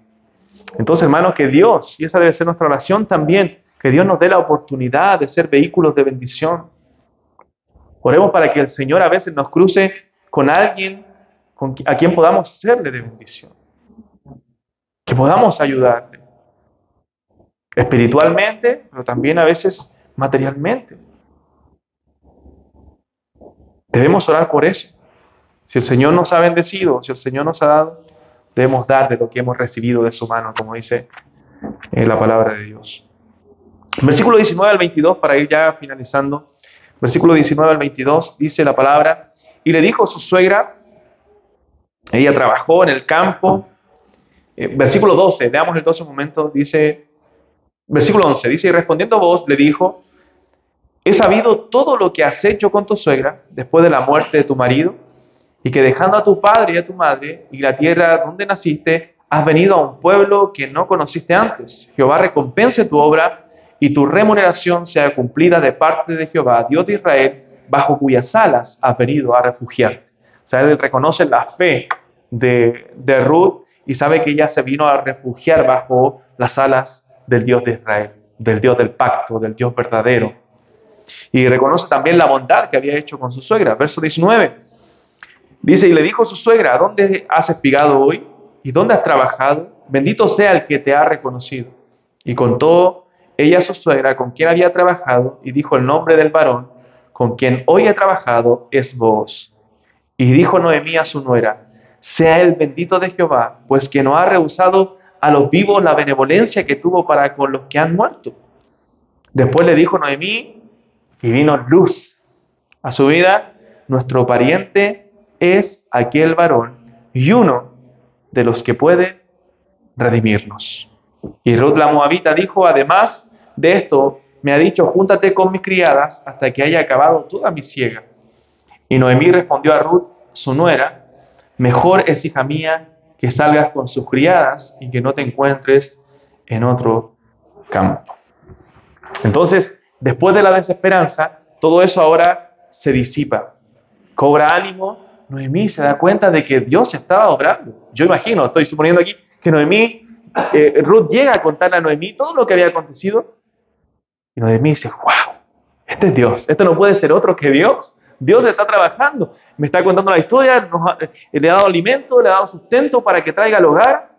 Entonces, hermanos, que Dios, y esa debe ser nuestra oración también, que Dios nos dé la oportunidad de ser vehículos de bendición. Oremos para que el Señor a veces nos cruce con alguien a quien podamos serle de bendición. Que podamos ayudarle. Espiritualmente, pero también a veces materialmente. Debemos orar por eso. Si el Señor nos ha bendecido, si el Señor nos ha dado, debemos dar de lo que hemos recibido de su mano, como dice la palabra de Dios. Versículo 19 al 22, para ir ya finalizando. Versículo 19 al 22 dice la palabra, y le dijo su suegra, ella trabajó en el campo. Versículo 12, veamos el 12 un momento, dice, versículo 11, dice, y respondiendo vos, le dijo, he sabido todo lo que has hecho con tu suegra después de la muerte de tu marido, y que dejando a tu padre y a tu madre y la tierra donde naciste, has venido a un pueblo que no conociste antes. Jehová recompense tu obra y tu remuneración sea cumplida de parte de Jehová, Dios de Israel, bajo cuyas alas has venido a refugiarte. O sea, él reconoce la fe de Ruth y sabe que ella se vino a refugiar bajo las alas del Dios de Israel, del Dios del pacto, del Dios verdadero. Y reconoce también la bondad que había hecho con su suegra. Verso 19. Dice, y le dijo su suegra, ¿a dónde has espigado hoy? ¿Y dónde has trabajado? Bendito sea el que te ha reconocido. Y contó ella a su suegra con quien había trabajado, y dijo el nombre del varón con quien hoy he trabajado es Booz. Y dijo Noemí a su nuera, sea él bendito de Jehová, pues que no ha rehusado a los vivos la benevolencia que tuvo para con los que han muerto. Después le dijo Noemí, y vino luz a su vida, nuestro pariente es aquel varón y uno de los que puede redimirnos. Y Ruth la Moabita dijo, además de esto, me ha dicho, júntate con mis criadas hasta que haya acabado toda mi siega. Y Noemí respondió a Ruth, su nuera, mejor es, hija mía, que salgas con sus criadas y que no te encuentres en otro campo. Entonces, después de la desesperanza, todo eso ahora se disipa. Cobra ánimo, Noemí se da cuenta de que Dios estaba obrando. Yo imagino, estoy suponiendo aquí, que Ruth llega a contarle a Noemí todo lo que había acontecido. Y Noemí dice, wow, este es Dios, esto no puede ser otro que Dios. Dios está trabajando, me está contando la historia, le ha dado alimento, le ha dado sustento para que traiga al hogar.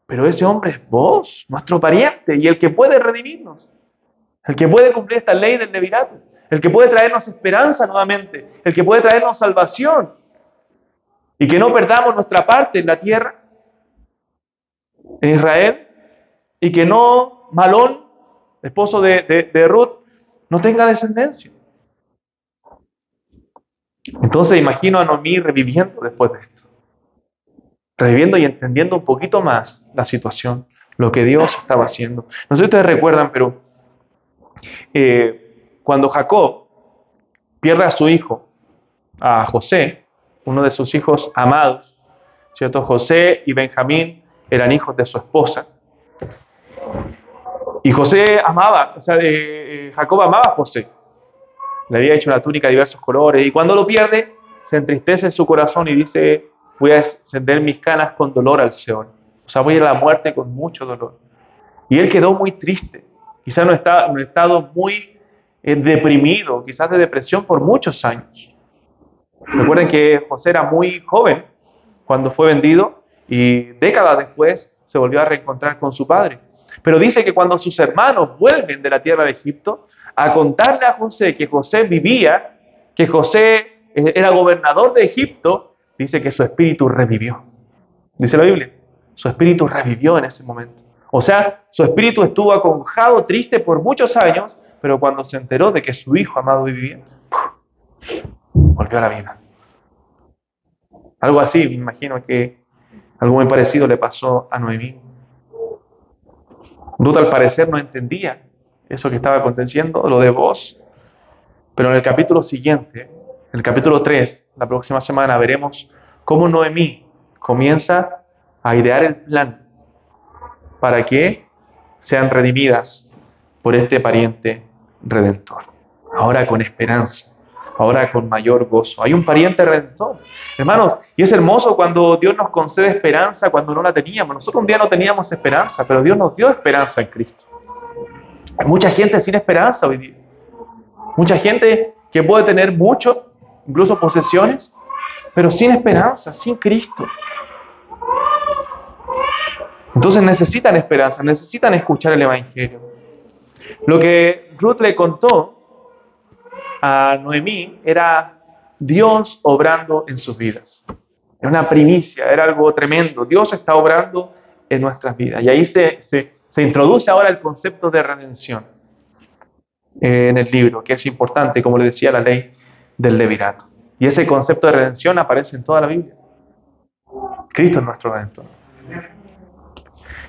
Pero ese hombre es vos, nuestro pariente, y el que puede redimirnos. El que puede cumplir esta ley del levirato, el que puede traernos esperanza nuevamente, el que puede traernos salvación y que no perdamos nuestra parte en la tierra, en Israel, y que no Malón, esposo de Ruth, no tenga descendencia. Entonces imagino a Noemí reviviendo después de esto, reviviendo y entendiendo un poquito más la situación, lo que Dios estaba haciendo. No sé si ustedes recuerdan, pero cuando Jacob pierde a su hijo, a José, uno de sus hijos amados, ¿cierto? José y Benjamín eran hijos de su esposa. Y José amaba, Jacob amaba a José. Le había hecho una túnica de diversos colores. Y cuando lo pierde, se entristece en su corazón y dice, voy a encender mis canas con dolor al Seol. O sea, voy a ir a la muerte con mucho dolor. Y él quedó muy triste. Quizás en un estado muy deprimido, quizás de depresión por muchos años. Recuerden que José era muy joven cuando fue vendido y décadas después se volvió a reencontrar con su padre. Pero dice que cuando sus hermanos vuelven de la tierra de Egipto a contarle a José que José vivía, que José era gobernador de Egipto, dice que su espíritu revivió. Dice la Biblia, su espíritu revivió en ese momento. O sea, su espíritu estuvo aconjado, triste por muchos años, pero cuando se enteró de que su hijo amado vivía, volvió a la vida. Algo así, me imagino que algo muy parecido le pasó a Noemí. Ruth al parecer no entendía eso que estaba aconteciendo, lo de Booz, pero en el capítulo siguiente, en el capítulo 3, la próxima semana, veremos cómo Noemí comienza a idear el plan para que sean redimidas por este pariente redentor. Ahora con esperanza, ahora con mayor gozo. Hay un pariente redentor, hermanos, y es hermoso cuando Dios nos concede esperanza cuando no la teníamos. Nosotros un día no teníamos esperanza, pero Dios nos dio esperanza en Cristo. Hay mucha gente sin esperanza hoy día. Mucha gente que puede tener mucho, incluso posesiones, pero sin esperanza, sin Cristo. Entonces necesitan esperanza, necesitan escuchar el Evangelio. Lo que Ruth le contó a Noemí era Dios obrando en sus vidas. Era una primicia, era algo tremendo. Dios está obrando en nuestras vidas. Y ahí se introduce ahora el concepto de redención en el libro, que es importante, como le decía, la ley del levirato. Y ese concepto de redención aparece en toda la Biblia. Cristo es nuestro redentor.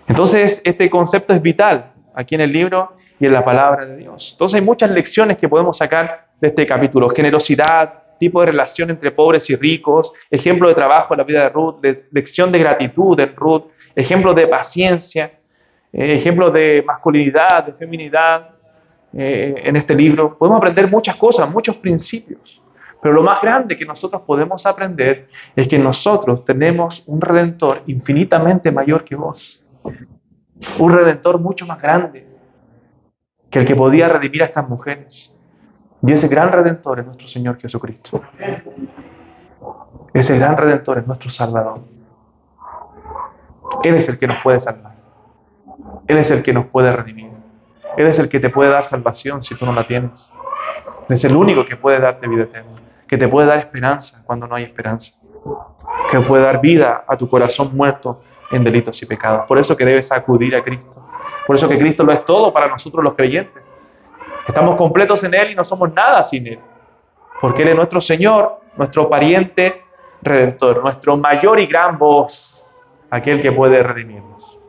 Entonces, este concepto es vital aquí en el libro y en la palabra de Dios. Entonces, hay muchas lecciones que podemos sacar de este capítulo. Generosidad, tipo de relación entre pobres y ricos, ejemplo de trabajo en la vida de Ruth, lección de gratitud en Ruth, ejemplo de paciencia, ejemplo de masculinidad, de feminidad en este libro. Podemos aprender muchas cosas, muchos principios, pero lo más grande que nosotros podemos aprender es que nosotros tenemos un Redentor infinitamente mayor que vos, un Redentor mucho más grande que el que podía redimir a estas mujeres. Y ese gran Redentor es nuestro Señor Jesucristo. Ese gran Redentor es nuestro Salvador. Él es el que nos puede salvar. Él es el que nos puede redimir. Él es el que te puede dar salvación si tú no la tienes. Él es el único que puede darte vida eterna, que te puede dar esperanza cuando no hay esperanza, que puede dar vida a tu corazón muerto en delitos y pecados. Por eso que debes acudir a Cristo. Por eso que Cristo lo es todo para nosotros los creyentes. Estamos completos en Él y no somos nada sin Él. Porque Él es nuestro Señor, nuestro pariente redentor, nuestro mayor y gran voz, aquel que puede redimirnos.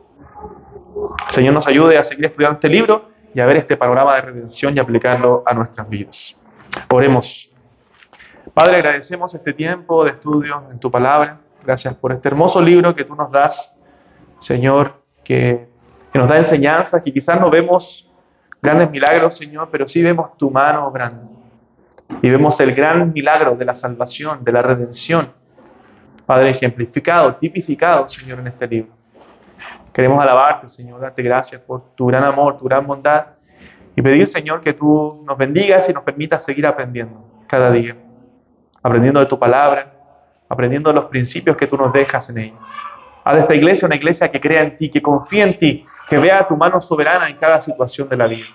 El Señor nos ayude a seguir estudiando este libro y a ver este panorama de redención y aplicarlo a nuestras vidas. Oremos. Padre, agradecemos este tiempo de estudio en tu palabra. Gracias por este hermoso libro que tú nos das, Señor, que nos da enseñanzas, que quizás no vemos grandes milagros, Señor, pero sí vemos tu mano obrando. Y vemos el gran milagro de la salvación, de la redención, Padre, ejemplificado, tipificado, Señor, en este libro. Queremos alabarte, Señor, darte gracias por tu gran amor, tu gran bondad, y pedir, Señor, que tú nos bendigas y nos permitas seguir aprendiendo cada día, aprendiendo de tu palabra, aprendiendo de los principios que tú nos dejas en ella. Haz de esta iglesia una iglesia que crea en ti, que confía en ti, que vea tu mano soberana en cada situación de la vida.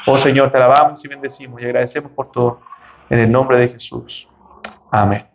Oh Señor, te alabamos y bendecimos y agradecemos por todo. En el nombre de Jesús. Amén.